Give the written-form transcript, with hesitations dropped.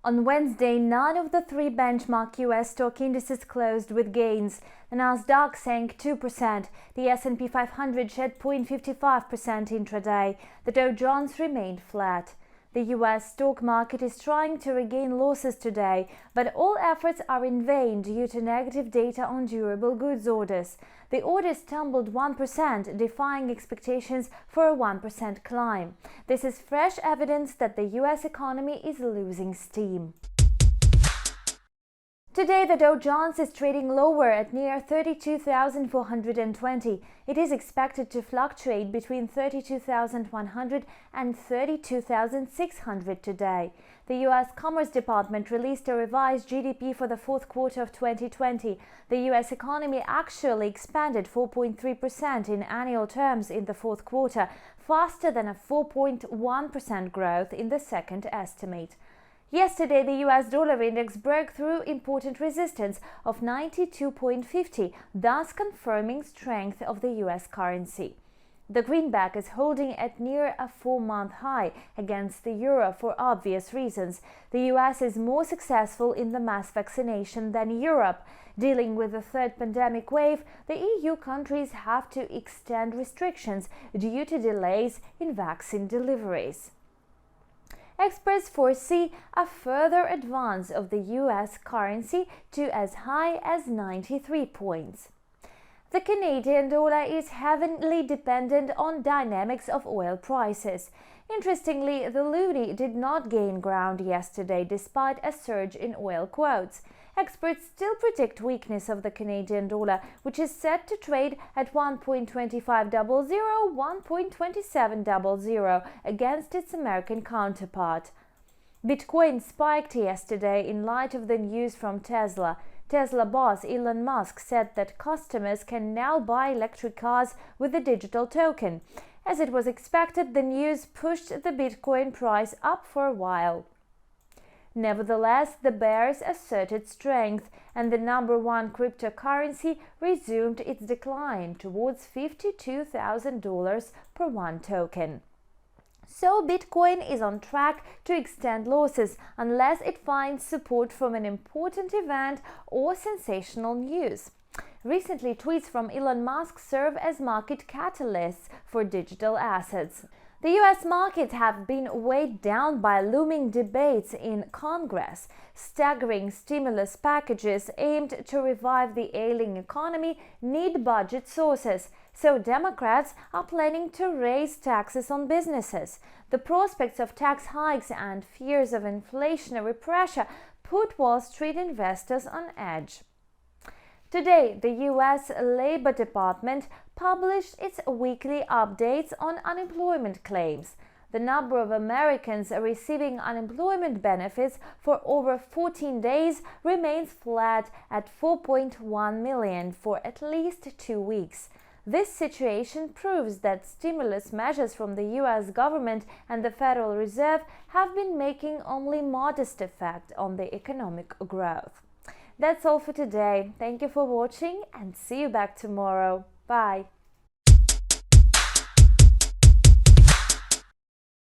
On Wednesday, none of the three benchmark US stock indices closed with gains. The Nasdaq sank 2%, the S&P 500 shed 0.55% intraday, the Dow Jones remained flat. The US stock market is trying to regain losses today, but all efforts are in vain due to negative data on durable goods orders. The orders tumbled 1%, defying expectations for a 1% climb. This is fresh evidence that the US economy is losing steam. Today, the Dow Jones is trading lower at near 32,420. It is expected to fluctuate between 32,100 and 32,600 today. The U.S. Commerce Department released a revised GDP for the fourth quarter of 2020. The U.S. economy actually expanded 4.3% in annual terms in the fourth quarter, faster than a 4.1% growth in the second estimate. Yesterday, the US dollar index broke through important resistance of 92.50, thus confirming strength of the US currency. The greenback is holding at near a 4-month high against the euro for obvious reasons. The US is more successful in the mass vaccination than Europe. Dealing with the third pandemic wave, the EU countries have to extend restrictions due to delays in vaccine deliveries. Experts foresee a further advance of the US currency to as high as 93 points. The Canadian dollar is heavily dependent on dynamics of oil prices. Interestingly, the loonie did not gain ground yesterday despite a surge in oil quotes. Experts still predict weakness of the Canadian dollar, which is set to trade at 1.2500, 1.2700 against its American counterpart. Bitcoin spiked yesterday in light of the news from Tesla. Tesla boss Elon Musk said that customers can now buy electric cars with a digital token. As it was expected, the news pushed the Bitcoin price up for a while. Nevertheless, the bears asserted strength, and the number one cryptocurrency resumed its decline towards $52,000 per one token. So Bitcoin is on track to extend losses unless it finds support from an important event or sensational news. Recently, tweets from Elon Musk serve as market catalysts for digital assets. The U.S. markets have been weighed down by looming debates in Congress. Staggering stimulus packages aimed to revive the ailing economy need budget sources, so Democrats are planning to raise taxes on businesses. The prospects of tax hikes and fears of inflationary pressure put Wall Street investors on edge. Today, the U.S. Labor Department published its weekly updates on unemployment claims. The number of Americans receiving unemployment benefits for over 14 days remains flat at 4.1 million for at least 2 weeks. This situation proves that stimulus measures from the U.S. government and the Federal Reserve have been making only modest effect on the economic growth. That's all for today. Thank you for watching and see you back tomorrow. Bye.